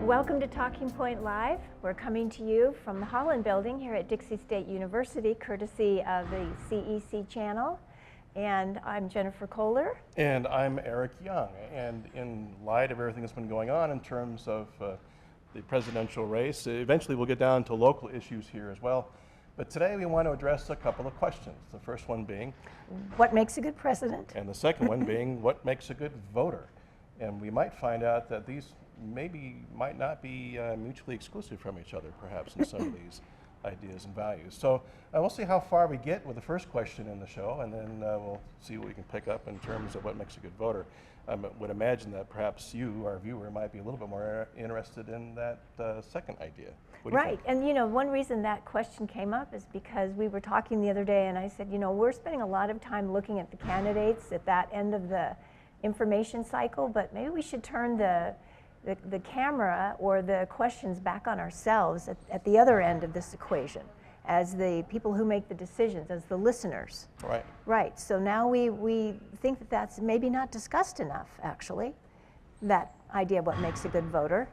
Welcome to Talking Point Live. We're coming to you from the Holland Building here at Dixie State University, courtesy of the CEC channel. And I'm Jennifer Kohler. And I'm Eric Young. And in light of everything that's been going on in terms of the presidential race, eventually we'll get down to local issues here as well. But today we want to address a couple of questions. The first one being, what makes a good president? And the second one being, what makes a good voter? And we might find out that these might not be mutually exclusive from each other, perhaps, in some of these ideas and values. So we'll see how far we get with the first question in the show, and then we'll see what we can pick up in terms of what makes a good voter. I would imagine that perhaps you, our viewer, might be a little bit more interested in that second idea. Right, and you know, one reason that question came up is because we were talking the other day and I said, you know, we're spending a lot of time looking at the candidates at that end of the information cycle, but maybe we should turn the camera or the questions back on ourselves at the other end of this equation as the people who make the decisions, as the listeners. Right. Right, so now we think that that's maybe not discussed enough, actually, that idea of what makes a good voter.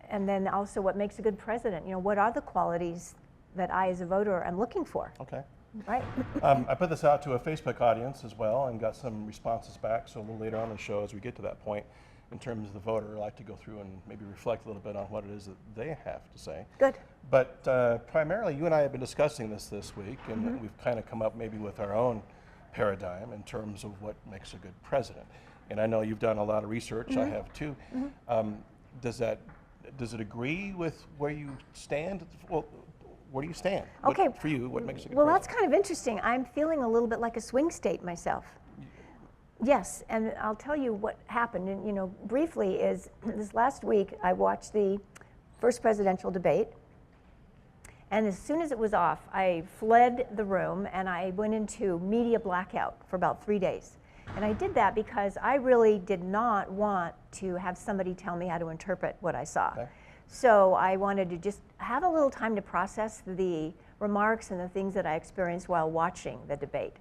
And then also what makes a good president. You know, what are the qualities that I as a voter am looking for? Okay. Right. I put this out to a Facebook audience as well and got some responses back, so a little later on in the show as we get to that point, in terms of the voter, I like to go through and maybe reflect a little bit on what it is that they have to say. Good. But primarily, you and I have been discussing this week, and we've kind of come up maybe with our own paradigm in terms of what makes a good president. And I know you've done a lot of research, I have too. Does it agree with where you stand? Well, where do you stand? Okay. For you, what makes a good Well, president? that's kind of interesting. I'm feeling a little bit like a swing state myself. Yes, and I'll tell you what happened, and you know, briefly is this last week I watched the first presidential debate, and as soon as it was off, I fled the room and I went into media blackout for about 3 days. And I did that because I really did not want to have somebody tell me how to interpret what I saw. Okay. So I wanted to just have a little time to process the remarks and the things that I experienced while watching the debate.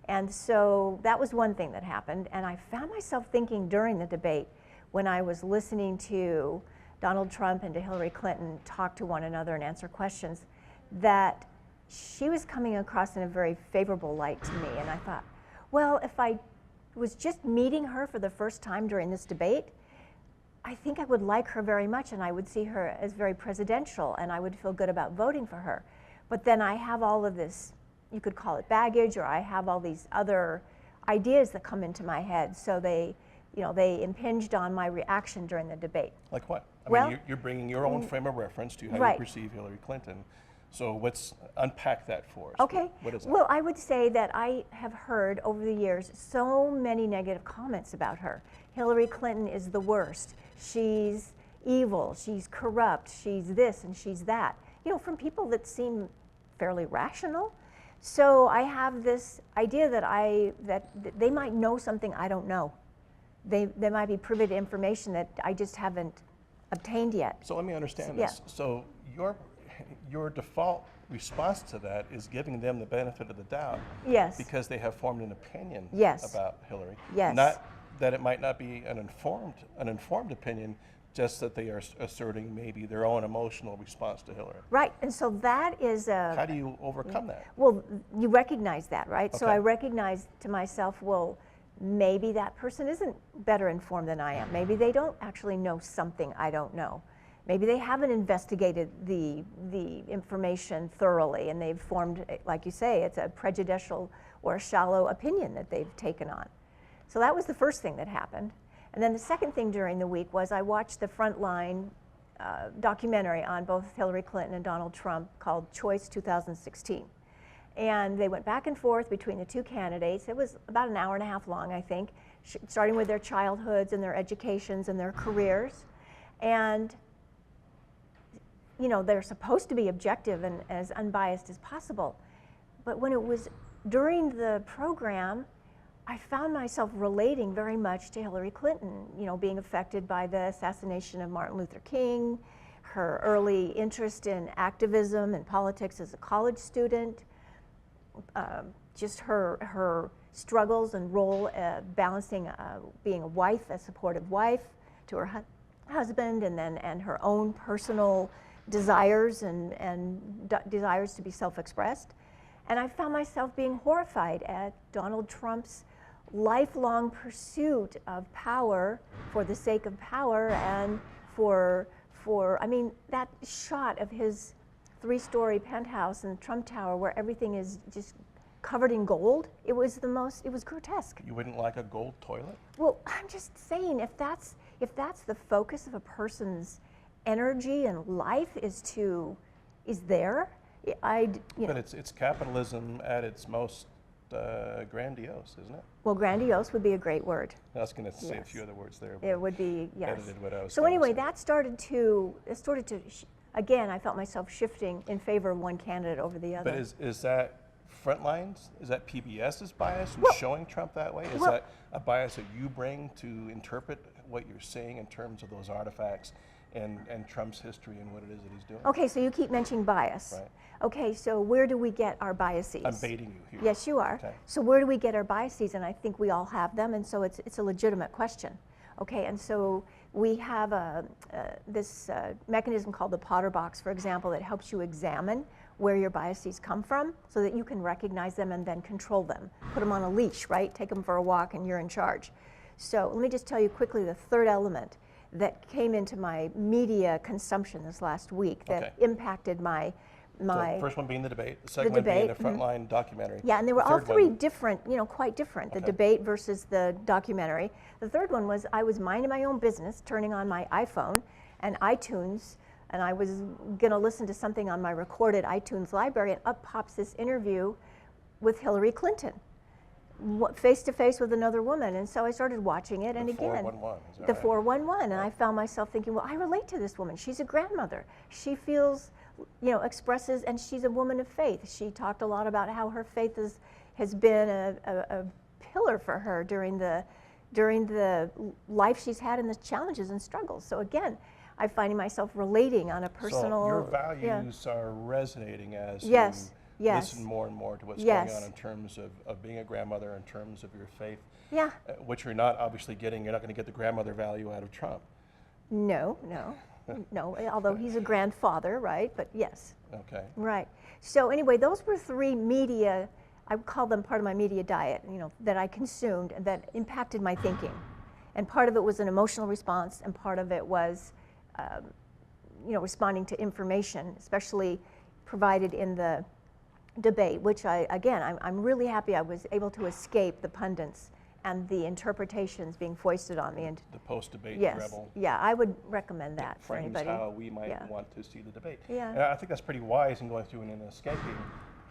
And so that was one thing that happened, and I found myself thinking during the debate when I was listening to Donald Trump and to Hillary Clinton talk to one another and answer questions, that she was coming across in a very favorable light to me. And I thought, well, if I was just meeting her for the first time during this debate, I think I would like her very much and I would see her as very presidential and I would feel good about voting for her. But then I have all of this, you could call it baggage, or I have all these other ideas that come into my head. So they impinged on my reaction during the debate. Like what? I Well, mean, you're bringing your own frame of reference to how right. you perceive Hillary Clinton. So unpack that for us. Okay. What is that? Well, I would say that I have heard over the years so many negative comments about her. Hillary Clinton is the worst. She's evil. She's corrupt. She's this and she's that. You know, from people that seem fairly rational. So I have this idea that they might know something I don't know. They might be privy to information that I just haven't obtained yet. So let me understand Yeah. this. So your default response to that is giving them the benefit of the doubt. Yes. Because they have formed an opinion Yes. about Hillary. Yes. Not that it might not be an informed opinion, just that they are asserting maybe their own emotional response to Hillary. Right, and so that is a... How do you overcome that? Well, you recognize that, right? So Okay. I recognize to myself, well, maybe that person isn't better informed than I am. Maybe they don't actually know something I don't know. Maybe they haven't investigated the information thoroughly and they've formed, like you say, it's a prejudicial or a shallow opinion that they've taken on. So that was the first thing that happened. And then the second thing during the week was I watched the Frontline documentary on both Hillary Clinton and Donald Trump called Choice 2016. And they went back and forth between the two candidates. It was about an hour and a half long, I think, starting with their childhoods and their educations and their careers. And you know, they're supposed to be objective and as unbiased as possible. But when it was during the program, I found myself relating very much to Hillary Clinton, you know, being affected by the assassination of Martin Luther King, her early interest in activism and politics as a college student, just her struggles and role balancing being a wife, a supportive wife to her husband, and her own personal desires and desires to be self-expressed. And I found myself being horrified at Donald Trump's lifelong pursuit of power for the sake of power, and I mean, that shot of his 3-story penthouse in the Trump Tower where everything is just covered in gold, it was grotesque. You wouldn't like a gold toilet? Well, I'm just saying, if that's the focus of a person's energy and life is there, But it's capitalism at its most grandiose, isn't it? Well, grandiose would be a great word. I was going to say a Yes. few other words there. It would be, yes. Edited what I was So going to anyway, say. that started to again, I felt myself shifting in favor of one candidate over the other. But is that Frontlines? Is that PBS's bias in showing Trump that way? Is well- that a bias that you bring to interpret what you're seeing in terms of those artifacts and Trump's history and what it is that he's doing? Okay, so you keep mentioning bias. Right. Okay, so where do we get our biases? I'm baiting you here. Yes, you are. Okay. So where do we get our biases? And I think we all have them, and so it's a legitimate question. Okay, and so we have this mechanism called the Potter box, for example, that helps you examine where your biases come from so that you can recognize them and then control them. Put them on a leash, right? Take them for a walk and you're in charge. So let me just tell you quickly the third element that came into my media consumption this last week that Okay. impacted my So the first one being the debate, the second one being the debate, Frontline documentary. Yeah, and they were The all third three one- different, quite different. The Okay. debate versus the documentary. The third one was I was minding my own business, turning on my iPhone and iTunes, and I was going to listen to something on my recorded iTunes library, and up pops this interview with Hillary Clinton, face to face with another woman. And so I started watching it, and The again, 411, is that the right? 411, and I found myself thinking, well, I relate to this woman. She's a grandmother. She feels, expresses, and she's a woman of faith. She talked a lot about how her faith has been a pillar for her during the life she's had and the challenges and struggles. So again, I'm finding myself relating on a personal. So your yeah. values are resonating as Yes, you yes. listen more and more to what's Yes. going on in terms of being a grandmother, in terms of your faith, Yeah. which you're not obviously getting. You're not going to get the grandmother value out of Trump. No. Although he's a grandfather, right? But yes. Okay. Right. So anyway, those were three media, I would call them part of my media diet, that I consumed and that impacted my thinking. And part of it was an emotional response, and part of it was, responding to information, especially provided in the debate, which I'm really happy I was able to escape the pundits and the interpretations being foisted on me. And The post-debate yes, rebel yeah, I would recommend that for frames anybody. how we might Yeah. want to see the debate. Yeah. And I think that's pretty wise in going through and in escaping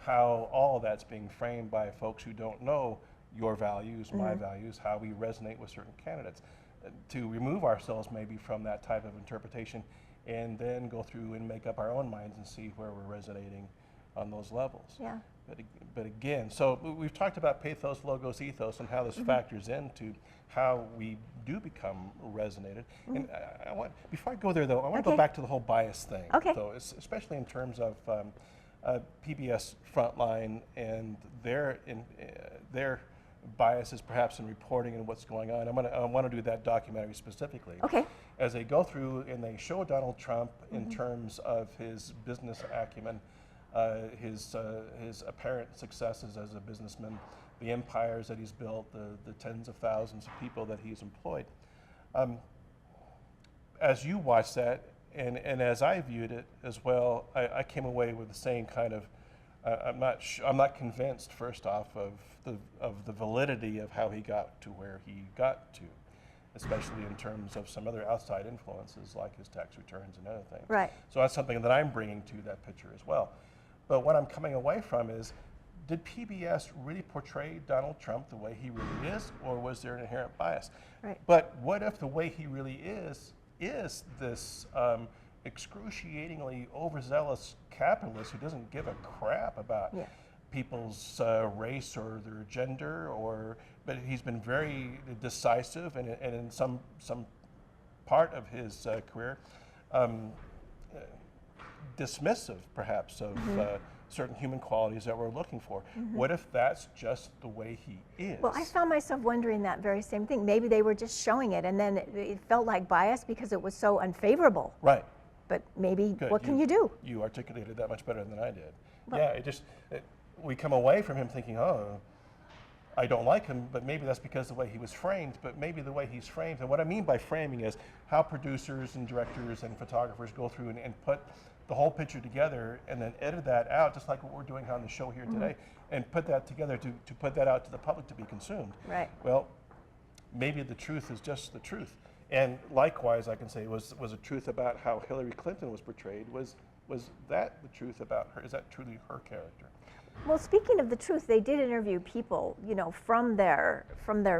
how all that's being framed by folks who don't know your values, my Mm-hmm. values, how we resonate with certain candidates. To remove ourselves maybe from that type of interpretation and then go through and make up our own minds and see where we're resonating on those levels. Yeah. But again, so we've talked about pathos, logos, ethos, and how this factors into how we do become resonated. And before I go there, though, I want to go Okay. back to the whole bias thing. Okay. Though, especially in terms of PBS Frontline and their biases, perhaps in reporting and what's going on. I want to do that documentary specifically. Okay. As they go through and they show Donald Trump in terms of his business acumen, his apparent successes as a businessman, the empires that he's built, the tens of thousands of people that he's employed. As you watched that, and as I viewed it as well, I came away with the same kind of, I'm not convinced, first off, of the validity of how he got to where he got to, especially in terms of some other outside influences like his tax returns and other things. Right. So that's something that I'm bringing to that picture as well. But what I'm coming away from is, did PBS really portray Donald Trump the way he really is, or was there an inherent bias? Right. But what if the way he really is this excruciatingly overzealous capitalist who doesn't give a crap about Yeah. people's race or their gender, but he's been very decisive and in some part of his career, dismissive perhaps of certain human qualities that we're looking for. What if that's just the way he is? Well, I found myself wondering that very same thing. Maybe they were just showing it, and then it felt like bias because it was so unfavorable. Right. But maybe, Good. what can you do? You articulated that much better than I did. Yeah, we come away from him thinking, oh, I don't like him, but maybe that's because of the way he was framed, but maybe the way he's framed, and what I mean by framing is how producers and directors and photographers go through and put the whole picture together and then edit that out, just like what we're doing on the show here today, and put that together to put that out to the public to be consumed. Right. Well, maybe the truth is just the truth. And likewise, I can say, was the truth about how Hillary Clinton was portrayed, was that the truth about her? Is that truly her character? Well, speaking of the truth, they did interview people, from their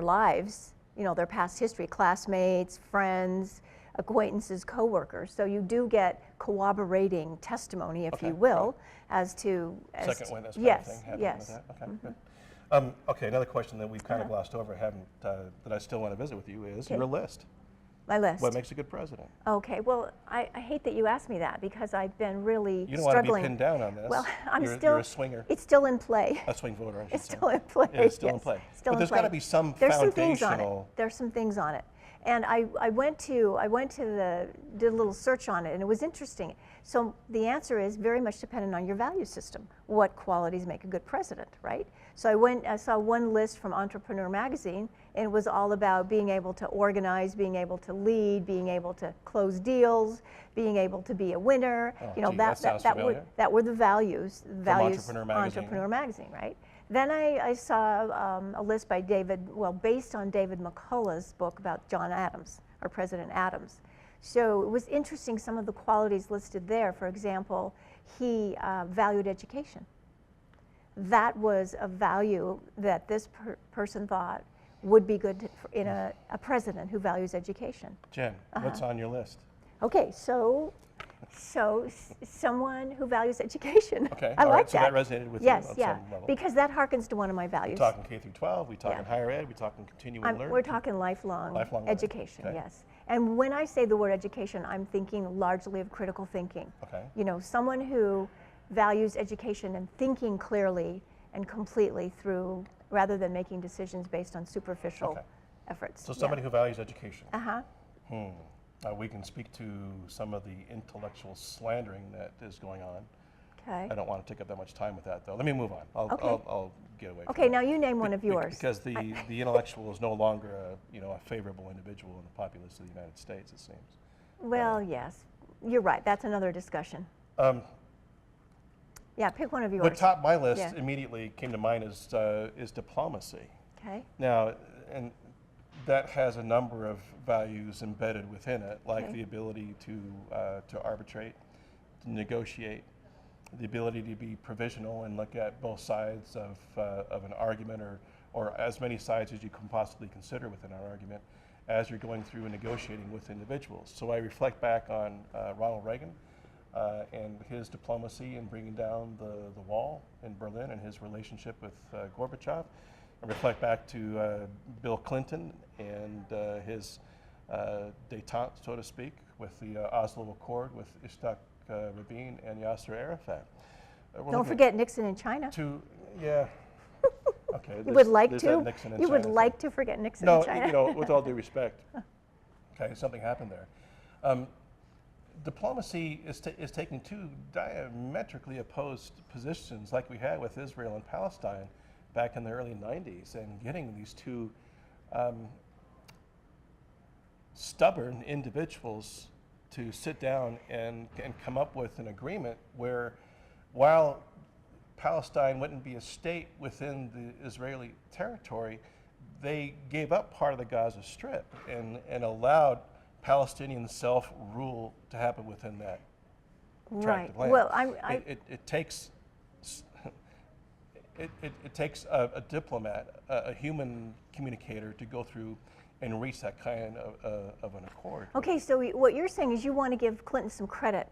lives, their past history, classmates, friends, acquaintances, coworkers. So you do get corroborating testimony, if you will, as to second witness kind yes, of thing happening yes. with that? Okay, good. Okay, another question that we've kind of glossed over, that I still want to visit with you is your list. My list. What makes a good president? Okay, well, I hate that you asked me that because I've been really You don't struggling. want to be pinned down on this. Well, You're a swinger. It's still in play. A swing voter, I should It's say. still in play. Yeah, it's still in yes. play. Still But in there's play. got to be some There's foundational. some things on it. There's some things on it. And I did a little search on it, and it was interesting. So the answer is very much dependent on your value system. What qualities make a good president, right? So I saw one list from Entrepreneur Magazine, and it was all about being able to organize, being able to lead, being able to close deals, being able to be a winner. Oh, that sounds familiar. That were the values. Entrepreneur Magazine, right? Then I saw a list by based on David McCullough's book about John Adams, or President Adams. So it was interesting, some of the qualities listed there. For example, he valued education. That was a value that this person thought would be good in a president who values education. Jen, what's on your list? Okay, so someone who values education. Okay, I all like right, so that. that resonated with yes, you on yeah, some level. because that harkens to one of my values. We're talking K through 12, we talking higher ed, we talking continuing learning. We're talking lifelong education, okay. yes. And when I say the word education, I'm thinking largely of critical thinking. Okay. Someone who values education and thinking clearly and completely through, rather than making decisions based on superficial efforts. So somebody who values education. Uh-huh. We can speak to some of the intellectual slandering that is going on. Okay. I don't want to take up that much time with that, though. Let me move on. I'll get away from Okay, that. now you name one of yours. Because the intellectual is no longer a favorable individual in the populace of the United States, it seems. Well, yes, you're right. That's another discussion. Yeah, pick one of yours. What topped my list immediately came to mind is diplomacy. Okay. Now, and that has a number of values embedded within it, like the ability to arbitrate, to negotiate, the ability to be provisional and look at both sides of an argument, or as many sides as you can possibly consider within an argument as you're going through and negotiating with individuals. So I reflect back on Ronald Reagan and his diplomacy in bringing down the wall in Berlin and his relationship with Gorbachev. I reflect back to Bill Clinton and his détente, so to speak, with the Oslo Accord with Ishaq Rabin and Yasser Arafat. Don't forget Nixon in China. Okay. You would like to? You would like to forget Nixon in China? No, with all due respect. Okay, something happened there. Diplomacy is taking two diametrically opposed positions, like we had with Israel and Palestine back in the early 90s, and getting these two stubborn individuals to sit down and come up with an agreement where, while Palestine wouldn't be a state within the Israeli territory, they gave up part of the Gaza Strip and allowed Palestinian self-rule to happen within that tract of land. Well, it takes a diplomat, a human communicator, to go through and reach that kind of an accord. Okay, so what you're saying is you want to give Clinton some credit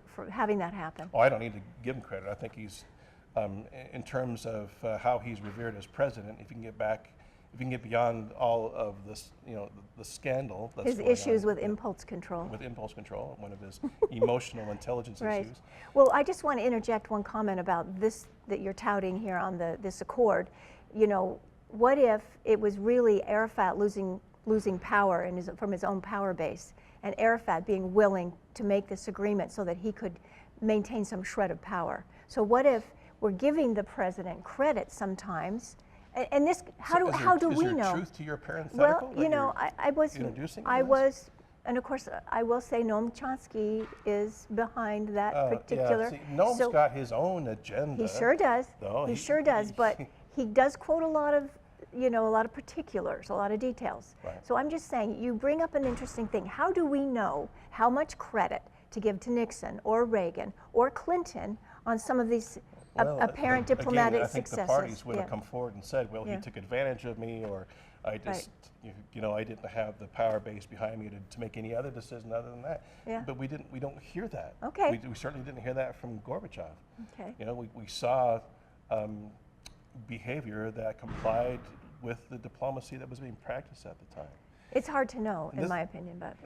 for having that happen. Oh, I don't need to give him credit. I think he's, in terms of how he's revered as president, if you can get back if we can get beyond all of this, the scandal that's His going issues on with impulse control. with impulse control, one of his emotional intelligence Right. issues. Well, I just want to interject one comment about this that you're touting here on this accord. What if it was really Arafat losing power from his own power base, and Arafat being willing to make this agreement so that he could maintain some shred of power? So what if we're giving the president credit sometimes, and this how do we know? Is there truth to your parenthetical? Well, I was introducing I this? was. And of course, I will say Noam Chomsky is behind that particular. Yeah. See, Noam's got his own agenda. He sure does. though. He sure does. But he does quote a lot of particulars, a lot of details. Right. So I'm just saying, you bring up an interesting thing. How do we know how much credit to give to Nixon or Reagan or Clinton on some of these apparent diplomatic again, I think successes? the parties would have come forward and said, well, Yeah. he took advantage of me, or I just, I didn't have the power base behind me to make any other decision other than that. Yeah. But we don't hear that. Okay. We certainly didn't hear that from Gorbachev. Okay. We saw behavior that complied with the diplomacy that was being practiced at the time. It's hard to know, in This- my opinion, but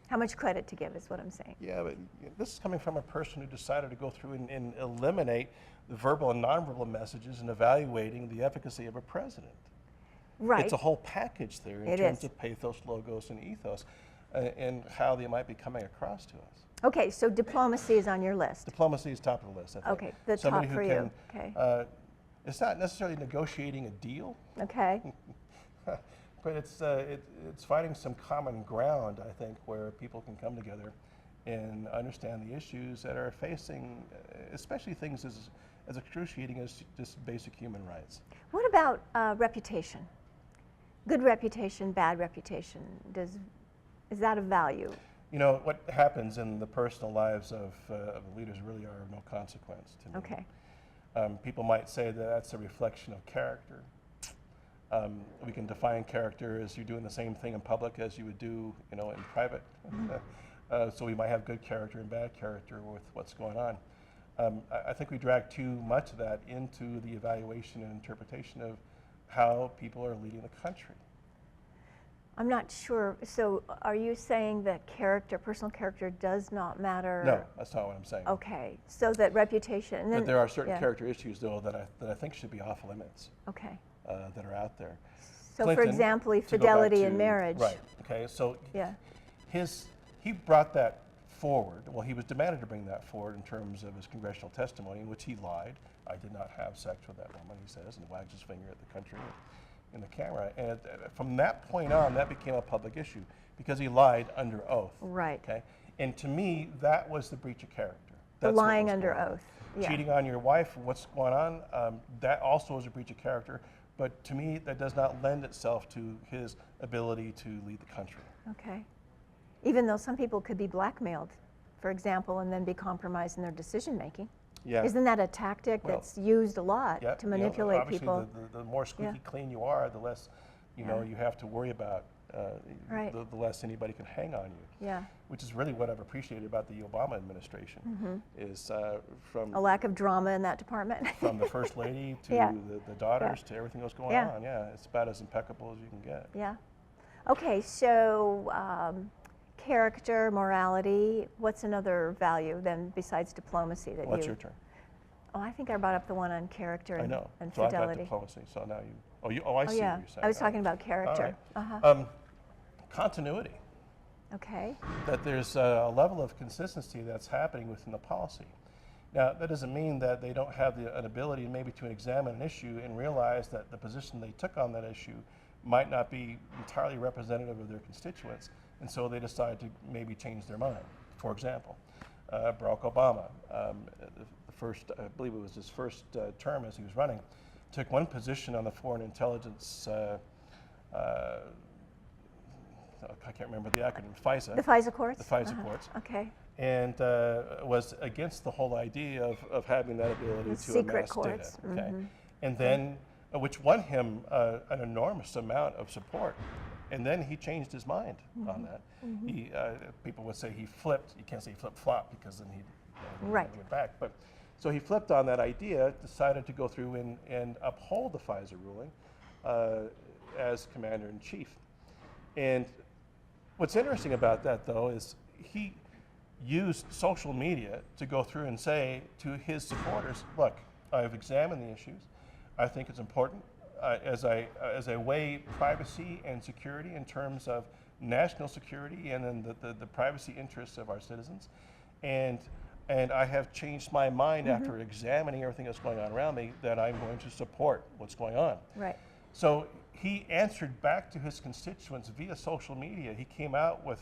how much credit to give is what I'm saying. Yeah, but this is coming from a person who decided to go through and eliminate the verbal and nonverbal messages and evaluating the efficacy of a president. Right. It's a whole package there in It terms is. of pathos, logos, and ethos, and how they might be coming across to us. Okay, so diplomacy is on your list. Diplomacy is top of the list, I think. Okay, the Somebody top who for can, you. Okay. It's not necessarily negotiating a deal, Okay. but it's finding some common ground, I think, where people can come together and understand the issues that are facing, especially things as excruciating as just basic human rights. What about reputation? Good reputation, bad reputation. Is that of value? What happens in the personal lives of the leaders really are of no consequence to me. Okay. People might say that that's a reflection of character. We can define character as you doing the same thing in public as you would do, in private. So we might have good character and bad character with what's going on. I think we drag too much of that into the evaluation and interpretation of how people are leading the country. I'm not sure. So are you saying that personal character does not matter? No, that's not what I'm saying. Okay, so that reputation. And then, But there are certain yeah. character issues, though, that I think should be off limits. Okay. That are out there. So Clinton, for example, to go back fidelity in to- marriage. Right. Okay. So Yeah. he brought that forward. Well, he was demanded to bring that forward in terms of his congressional testimony, in which he lied. I did not have sex with that woman, he says, and wags his finger at the country in the camera. And from that point on, that became a public issue because he lied under oath. Right. Okay. And to me, that was the breach of character. The That's what lying was under going on. oath. Yeah. Cheating on your wife, what's going on, that also is a breach of character. But to me, that does not lend itself to his ability to lead the country. Okay. Even though some people could be blackmailed, for example, and then be compromised in their decision making. Yeah. Isn't that a tactic Well, that's used a lot Yeah, to manipulate obviously people? The more squeaky Yeah. clean you are, the less you have to worry about. Right. The less anybody can hang on you. Yeah. Which is really what I've appreciated about the Obama administration, is from A lack of drama in that department. from the first lady to Yeah. the daughters to everything that's going Yeah. on. Yeah, it's about as impeccable as you can get. Yeah. Okay, so character, morality, what's another value then besides diplomacy that What's you? your turn? Oh, I think I brought up the one on character I and, know. and So I've got fidelity. diplomacy. So now you. I see yeah. what you're saying. I was talking about All character. right. Continuity. Okay. That there's a level of consistency that's happening within the policy. Now, that doesn't mean that they don't have an ability maybe to examine an issue and realize that the position they took on that issue might not be entirely representative of their constituents, and so they decide to maybe change their mind. For example, Barack Obama, the first, I believe it was his first term as he was running, took one position on the foreign intelligence I can't remember the acronym, FISA. The FISA courts? The FISA courts. Okay. And was against the whole idea of having that ability The to secret amass courts. data. Okay. And then, which won him an enormous amount of support. And then he changed his mind on that. He, people would say he flipped. You can't say he flip-flop because then he Right. went back. But so he flipped on that idea, decided to go through and uphold the FISA ruling, as commander-in-chief. And what's interesting about that, though, is he used social media to go through and say to his supporters, look, I've examined the issues. I think it's important as I weigh privacy and security in terms of national security and then the privacy interests of our citizens. And I have changed my mind after examining everything that's going on around me that I'm going to support what's going on. Right. So he answered back to his constituents via social media. He came out with,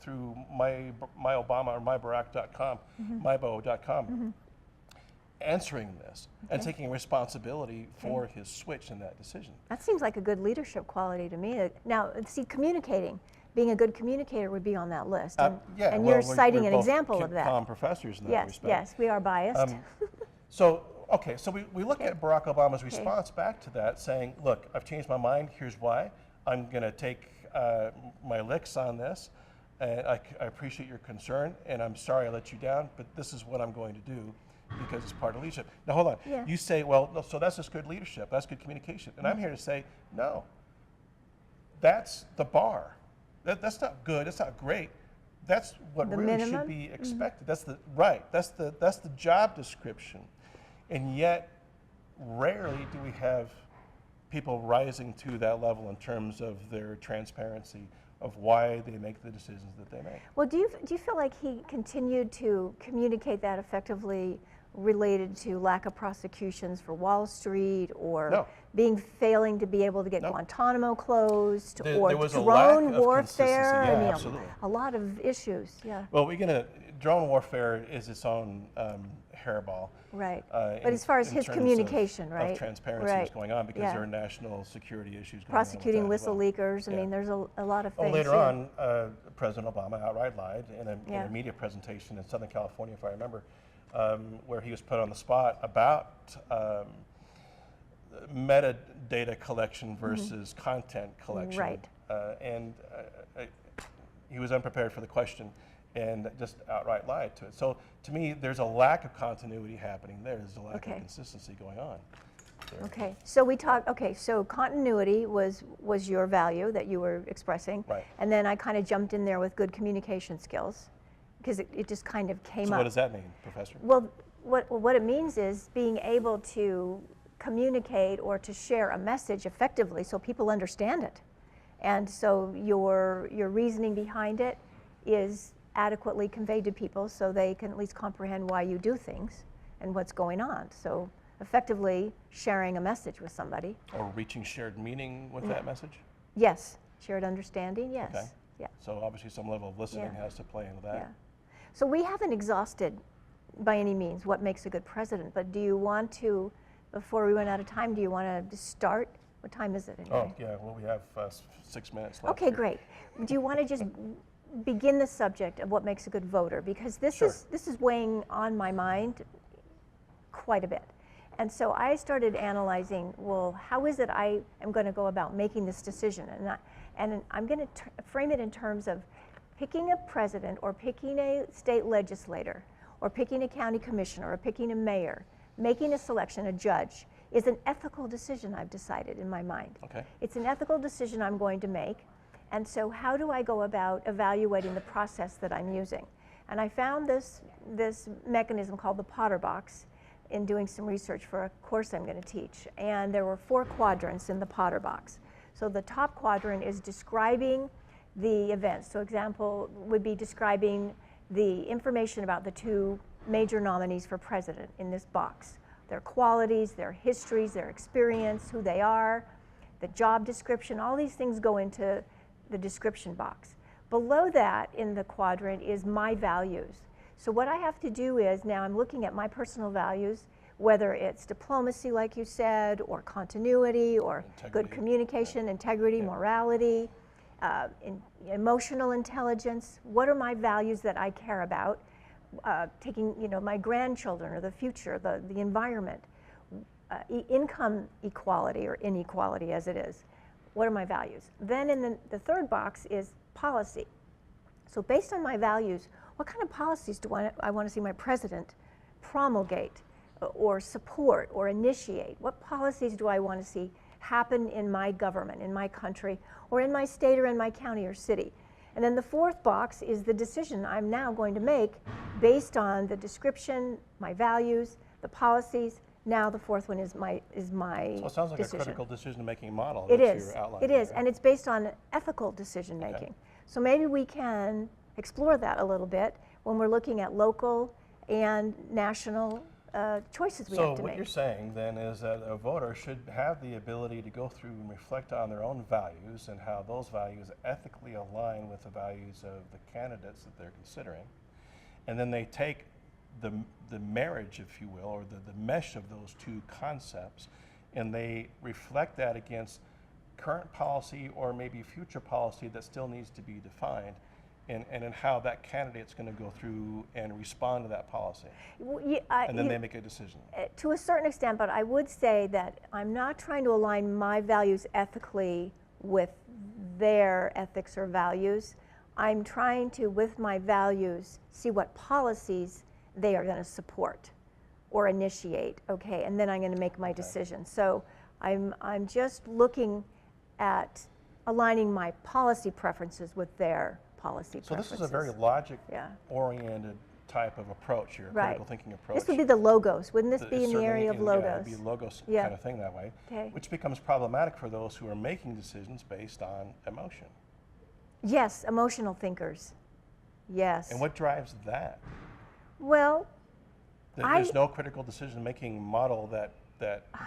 through my Obama or mybarack.com, mybo.com, answering this and taking responsibility for his switch in that decision. That seems like a good leadership quality to me. Now, see, being a good communicator would be on that list. And, yeah, and well, you're citing an both example of that. calm professors in that Yes, respect. yes, we are biased. So we look at Barack Obama's response back to that, saying, look, I've changed my mind, here's why. I'm going to take my licks on this. I appreciate your concern, and I'm sorry I let you down, but this is what I'm going to do because it's part of leadership. Now, hold on. Yeah. You say, well, no, so that's just good leadership, that's good communication. And I'm here to say, no, that's the bar. That's not good, that's not great. That's what The really minimum? should be expected. That's the job description. And yet, rarely do we have people rising to that level in terms of their transparency of why they make the decisions that they make. Well, do you feel like he continued to communicate that effectively related to lack of prosecutions for Wall Street or failing to be able to get Guantanamo closed or there was drone a lack of warfare? consistency. Yeah, I mean, absolutely. a lot of issues, yeah. Well, drone warfare is its own hairball. Right, but as far as his communication, right? Of transparency is going on because there are national security issues going Prosecuting on with that whistle leakers, I mean, there's a lot of things. Later on, President Obama outright lied in a media presentation in Southern California, if I remember, where he was put on the spot about metadata collection versus content collection. Right. He was unprepared for the question and just outright lied to it. So to me, there's a lack of continuity happening there. There's a lack of consistency going on there. Okay, so so continuity was your value that you were expressing. Right. And then I kind of jumped in there with good communication skills because it just kind of came up. So what does that mean, Professor? Well, what it means is being able to communicate or to share a message effectively so people understand it. And so your reasoning behind it is adequately conveyed to people so they can at least comprehend why you do things and what's going on. So effectively sharing a message with somebody. Or reaching shared meaning with that message? Yes, shared understanding, yes. Okay. Yeah. So obviously some level of listening has to play into that. Yeah. So we haven't exhausted by any means what makes a good president, but do you want to, before we run out of time, do you want to start? What time is it anyway? Oh, yeah, well, we have 6 minutes left. Okay, here. great. Do you want to just begin the subject of what makes a good voter? Because this is weighing on my mind quite a bit. And so I started analyzing, well, how is it I am going to go about making this decision? And I'm going to frame it in terms of picking a president or picking a state legislator or picking a county commissioner or picking a mayor, making a selection, a judge, is an ethical decision I've decided in my mind. Okay. It's an ethical decision I'm going to make. And so how do I go about evaluating the process that I'm using? And I found this mechanism called the Potter box in doing some research for a course I'm going to teach. And there were 4 quadrants in the Potter box. So the top quadrant is describing the events. So example would be describing the information about the 2 major nominees for president in this box. Their qualities, their histories, their experience, who they are, the job description, all these things go into the description box. Below that in the quadrant is my values. So what I have to do is, now I'm looking at my personal values, whether it's diplomacy, like you said, or continuity, or good communication, integrity, morality, emotional intelligence. What are my values that I care about? Taking, my grandchildren or the future, the environment, income equality or inequality as it is. What are my values? Then in the third box is policy. So based on my values, what kind of policies do I want to see my president promulgate or support or initiate? What policies do I want to see happen in my government, in my country, or in my state, or in my county or city. And then the fourth box is the decision I'm now going to make based on the description, my values, the policies. Now the fourth one is my So it sounds like decision. a critical decision-making model It that is. you're outlining. It is, there. and it's based on ethical decision making. Okay. So maybe we can explore that a little bit when we're looking at local and national choices we have to So what make. you're saying then is that a voter should have the ability to go through and reflect on their own values and how those values ethically align with the values of the candidates that they're considering. And then they take the marriage, if you will, or the mesh of those two concepts, and they reflect that against current policy or maybe future policy that still needs to be defined, and in how that candidate's going to go through and respond to that policy. And then they make a decision. To a certain extent, but I would say that I'm not trying to align my values ethically with their ethics or values. I'm trying to, with my values, see what policies they are going to support or initiate, okay, and then I'm going to make my decision. So I'm just looking at aligning my policy preferences with their policy So preferences. this is a very logic-oriented type of approach here, Right. critical thinking approach. This would be the logos. Wouldn't this be in the Certainly area of Yeah, logos? it'd be a logos Yeah. kind of thing that way, Okay. which becomes problematic for those who are making decisions based on emotion. Yes, emotional thinkers. Yes. And what drives that? Well, There's no critical decision-making model that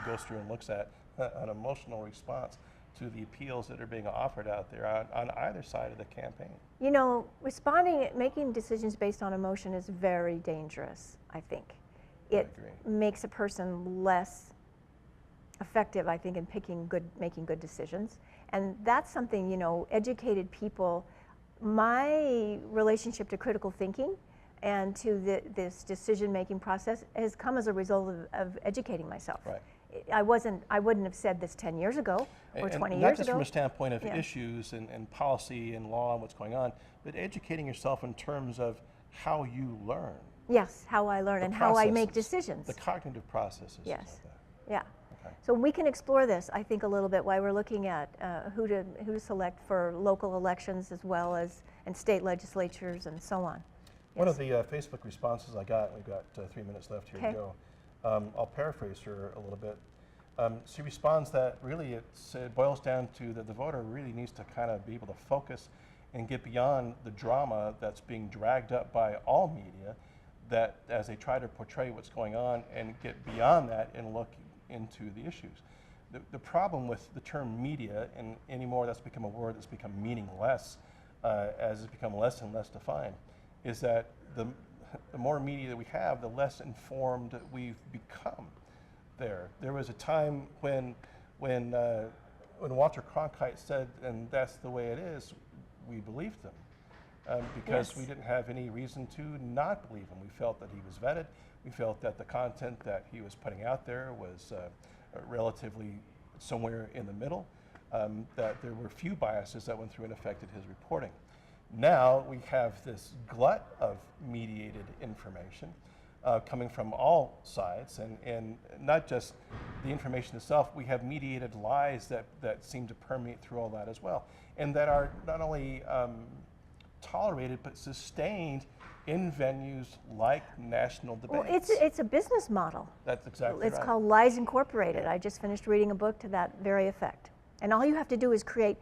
goes through and looks at an emotional response to the appeals that are being offered out there on either side of the campaign. you know, making decisions based on emotion is very dangerous, I think. It agree. makes a person less effective, I think, in making good decisions. And that's something, you know, educated people, my relationship to critical thinking and to this decision-making process has come as a result of educating myself. Right. I wouldn't have said this 10 years ago or 20 and years not just ago. from a standpoint of Yeah. issues and policy and law and what's going on, but educating yourself in terms of how you learn. Yes, how I learn The and how I make processes, decisions. The cognitive processes. Yes. Of that. Yeah. Okay. So we can explore this, I think, a little bit while we're looking at who to select for local elections as well as and state legislatures and so on. One Yes. of the Facebook responses I got, we've got 3 minutes left here Okay. to go. I'll paraphrase her a little bit. She responds that really it boils down to that the voter really needs to kind of be able to focus and get beyond the drama that's being dragged up by all media, that as they try to portray what's going on, and get beyond that and look into the issues. The problem with the term media, and anymore that's become a word that's become meaningless as it's become less and less defined, is that the more media that we have, the less informed we've become. There was a time when Walter Cronkite said, "And that's the way it is," we believed him because Yes. we didn't have any reason to not believe him. We felt that he was vetted. We felt that the content that he was putting out there was relatively somewhere in the middle, that there were few biases that went through and affected his reporting. Now we have this glut of mediated information coming from all sides, and not just the information itself. We have mediated lies that seem to permeate through all that as well, and that are not only tolerated but sustained in venues like national debates. Well, it's a business model. That's exactly It's right. called Lies Incorporated. I just finished reading a book to that very effect. And all you have to do is create,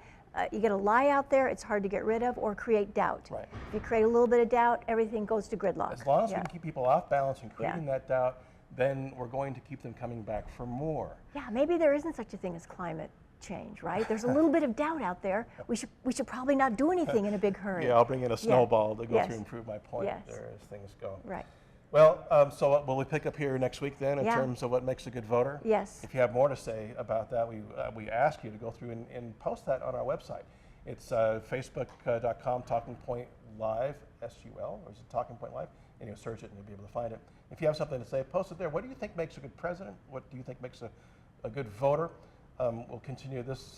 you get a lie out there, it's hard to get rid of, or create doubt. Right. If you create a little bit of doubt, everything goes to gridlock. As long as Yeah. we can keep people off balance and Yeah. creating that doubt, then we're going to keep them coming back for more. Yeah, maybe there isn't such a thing as climate change, right? There's a little bit of doubt out there. We should probably not do anything in a big hurry. Yeah, I'll bring in a snowball to go Yes. through and prove my point Yes. there as things go. Right. Well, so will we pick up here next week then in Yeah. terms of what makes a good voter? Yes. If you have more to say about that, we ask you to go through and post that on our website. It's facebook.com TalkingPoint Live, SUL, or is it Talking Point Live? And you'll search it and you'll be able to find it. If you have something to say, post it there. What do you think makes a good president? What do you think makes a good voter? We'll continue this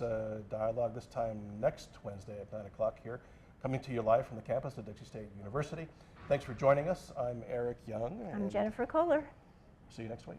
dialogue this time next Wednesday at 9 o'clock here, coming to you live from the campus of Dixie State University. Thanks for joining us. I'm Eric Young. I'm Jennifer Kohler. See you next week.